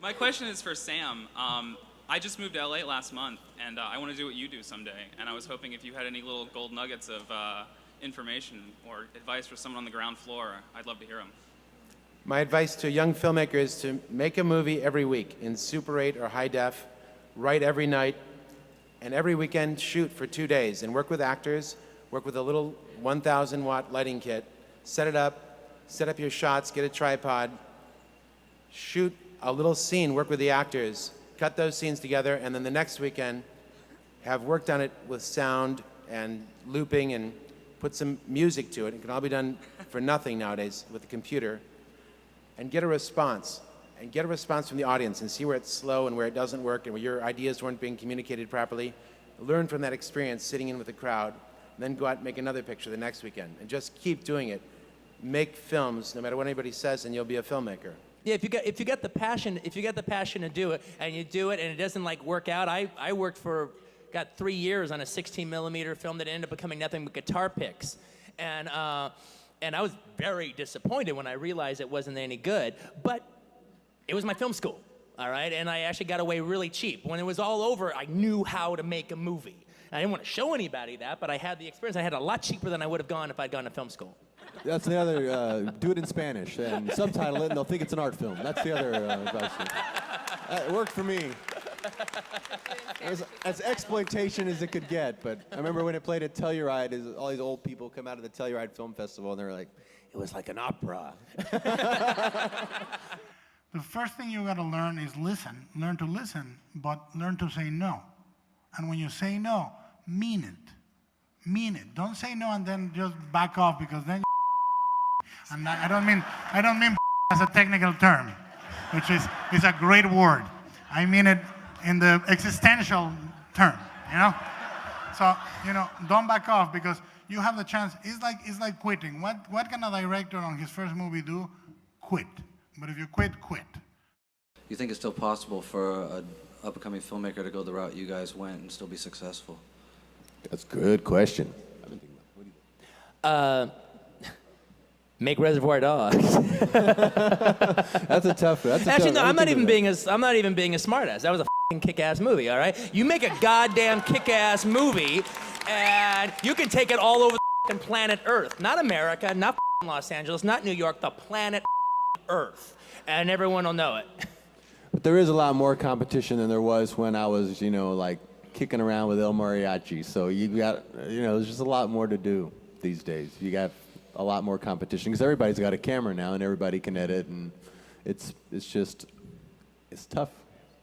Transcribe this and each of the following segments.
My question is for Sam. I just moved to LA last month, and I want to do what you do someday. And I was hoping if you had any little gold nuggets of information or advice for someone on the ground floor, I'd love to hear them. My advice to a young filmmaker is to make a movie every week in Super 8 or high def, write every night, and every weekend shoot for 2 days and work with actors, work with a little 1,000 watt lighting kit, set up your shots, get a tripod, shoot a little scene, work with the actors, cut those scenes together, and then the next weekend have worked on it with sound and looping and put some music to it. It can all be done for nothing nowadays with a computer. And get a response. And get a response from the audience and see where it's slow and where it doesn't work and where your ideas weren't being communicated properly. Learn from that experience sitting in with the crowd, and then go out and make another picture the next weekend. And just keep doing it. Make films, no matter what anybody says, and you'll be a filmmaker. Yeah, if you get the passion to do it, and you do it, and it doesn't like work out. I worked got 3 years on a 16mm film that ended up becoming nothing but guitar picks, and I was very disappointed when I realized it wasn't any good. But it was my film school, all right, and I actually got away really cheap. When it was all over, I knew how to make a movie. I didn't want to show anybody that, but I had the experience. I had it a lot cheaper than I would have gone if I'd gone to film school. That's the other, do it in Spanish and subtitle it and they'll think it's an art film. That's the other advice. It worked for me. It was as exploitation as it could get, but I remember when it played at Telluride, all these old people come out of the Telluride Film Festival and they're like, it was like an opera. The first thing you gotta learn is listen. Learn to listen, but learn to say no. And when you say no, mean it. Mean it. Don't say no and then just back off, because then and I don't mean as a technical term, which is a great word. I mean it in the existential term, you know? So, you know, don't back off, because you have the chance. It's like quitting. What can a director on his first movie do? Quit. But if you quit. You think it's still possible for an up-and-coming filmmaker to go the route you guys went and still be successful? That's a good question. Make Reservoir Dogs. That's a tough. Actually, no, I'm not even being a smartass. That was a fucking kick-ass movie, all right? You make a goddamn kick-ass movie, and you can take it all over the fucking planet Earth. Not America, not Los Angeles, not New York, the planet Earth. And everyone will know it. But there is a lot more competition than there was when I was, like kicking around with El Mariachi. So you got, there's just a lot more to do these days. You got a lot more competition because everybody's got a camera now and everybody can edit, and it's tough.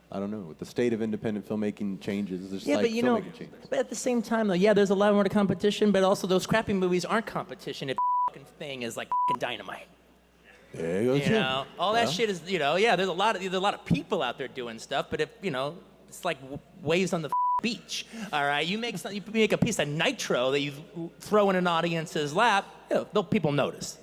I don't know. With the state of independent filmmaking changes, there's yeah, like but filmmaking changes. But at the same time, though, yeah, there's a lot more to competition. But also, those crappy movies aren't competition if the fucking thing is like fucking dynamite. There you go. All that shit is, yeah. There's a lot of people out there doing stuff, but if it's like waves on the beach. All right, you make a piece of nitro that you throw in an audience's lap, people notice.